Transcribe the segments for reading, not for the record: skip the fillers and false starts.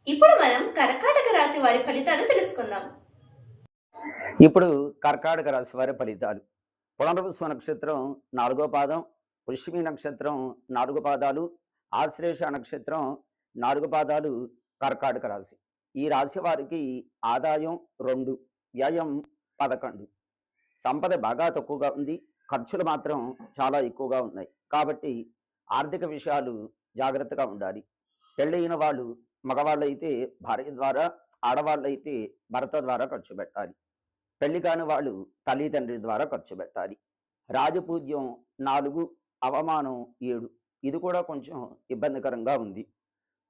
ఇప్పుడు మనం కర్కాటక రాశి వారి ఫలితాలు తెలుసుకుందాం. ఇప్పుడు కర్కాటక రాశి వారి ఫలితాలు. పునర్వసు నక్షత్రం 4వ పాదం, పుష్యమి నక్షత్రం 4 పాదాలు, ఆశ్లేష నక్షత్రం 4 పాదాలు కర్కాటక రాశి. ఈ రాశి వారికి ఆదాయం 2, వ్యయం 11. సంపద బాగా తక్కువగా ఉంది, ఖర్చులు మాత్రం చాలా ఎక్కువగా ఉన్నాయి. కాబట్టి ఆర్థిక విషయాలు జాగ్రత్తగా ఉండాలి. పెళ్ళైన వాళ్ళు మగవాళ్ళైతే భార్య ద్వారా, ఆడవాళ్ళైతే భర్త ద్వారా ఖర్చు పెట్టాలి. పెళ్లి కాని వాళ్ళు తల్లిదండ్రి ద్వారా ఖర్చు పెట్టాలి. రాజపూజ్యం 4, అవమానం 7. ఇది కూడా కొంచెం ఇబ్బందికరంగా ఉంది.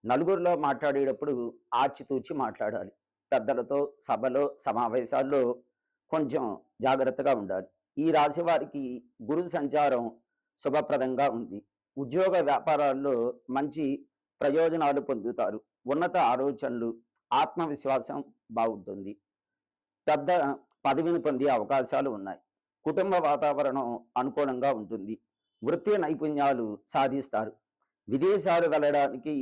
నలుగురిలో మాట్లాడేటప్పుడు ఆచితూచి మాట్లాడాలి. పెద్దలతో సభలో సమావేశాల్లో కొంచెం జాగ్రత్తగా ఉండాలి. ఈ రాశి వారికి గురు సంచారం శుభప్రదంగా ఉంది. ఉద్యోగ వ్యాపారాల్లో మంచి ప్రయోజనాలు పొందుతారు. ఉన్నత ఆలోచనలు, ఆత్మవిశ్వాసం బాగుంటుంది. పెద్ద పదవిని పొందే అవకాశాలు ఉన్నాయి. కుటుంబ వాతావరణం అనుకూలంగా ఉంటుంది. వృత్తి నైపుణ్యాలు సాధిస్తారు. విదేశాలు వెళ్ళడానికి,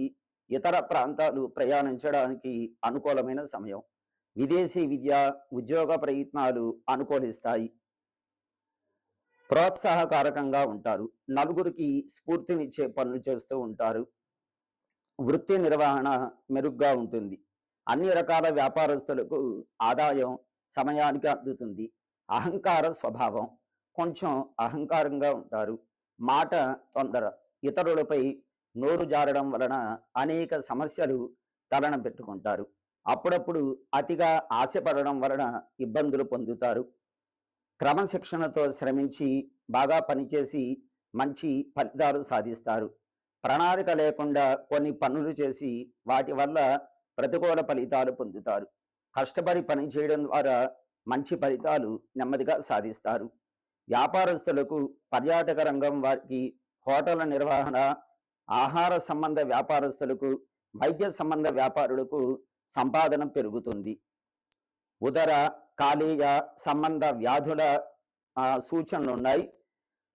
ఇతర ప్రాంతాలు ప్రయాణించడానికి అనుకూలమైన సమయం. విదేశీ విద్య, ఉద్యోగ ప్రయత్నాలు అనుకూలిస్తాయి. ప్రోత్సాహకారకంగా ఉంటారు. నలుగురికి స్ఫూర్తినిచ్చే పనులు చేస్తూ ఉంటారు. వృత్తి నిర్వహణ మెరుగ్గా ఉంటుంది. అన్ని రకాల వ్యాపారస్తులకు ఆదాయం సమయానికి అందుతుంది. అహంకార స్వభావం, కొంచెం అహంకారంగా ఉంటారు. మాట తొందర, ఇతరులపై నోరు జారడం వలన అనేక సమస్యలు తలన పెట్టుకుంటారు. అప్పుడప్పుడు అతిగా ఆశపడడం వలన ఇబ్బందులు పొందుతారు. క్రమశిక్షణతో శ్రమించి బాగా పనిచేసి మంచి ఫలితాలు సాధిస్తారు. ప్రణాళిక లేకుండా కొన్ని పనులు చేసి వాటి వల్ల ప్రతికూల ఫలితాలు పొందుతారు. కష్టపడి పని చేయడం ద్వారా మంచి ఫలితాలు నెమ్మదిగా సాధిస్తారు. వ్యాపారస్తులకు, పర్యాటక రంగం వారికి, హోటళ్ల నిర్వహణ, ఆహార సంబంధ వ్యాపారస్తులకు, వైద్య సంబంధ వ్యాపారులకు సంపాదన పెరుగుతుంది. ఉదర, కాలేయ సంబంధ వ్యాధుల సూచనలు ఉన్నాయి.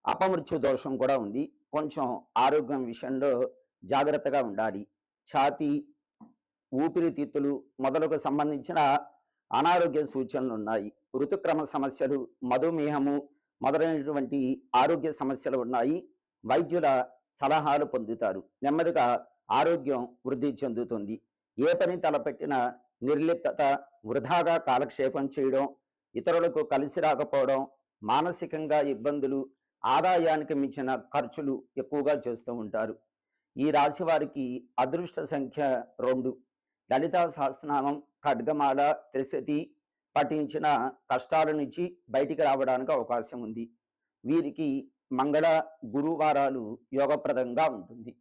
అపమృత్యు దోషం కూడా ఉంది. కొంచెం ఆరోగ్యం విషయంలో జాగ్రత్తగా ఉండాలి. ఛాతీ, ఊపిరితిత్తులు మొదలకు సంబంధించిన అనారోగ్య సూచనలు ఉన్నాయి. ఋతుక్రమ సమస్యలు, మధుమేహము మొదలైనటువంటి ఆరోగ్య సమస్యలు ఉన్నాయి. వైద్యుల సలహాలు పొందుతారు. నెమ్మదిగా ఆరోగ్యం వృద్ధి చెందుతుంది. ఏ పని తలపెట్టినా నిర్లిప్తత, వృధాగా కాలక్షేపం చేయడం, ఇతరులకు కలిసి రాకపోవడం, మానసికంగా ఇబ్బందులు, ఆదాయానికి మించిన ఖర్చులు ఎక్కువగా చేస్తూ ఉంటారు. ఈ రాశి వారికి అదృష్ట సంఖ్య 2. లలితా సహస్రనామం, ఖడ్గమాల, త్రిశతి పఠించిన కష్టాల నుంచి బయటికి రావడానికి అవకాశం ఉంది. వీరికి మంగళ, గురువారాలు యోగప్రదంగా ఉంటుంది.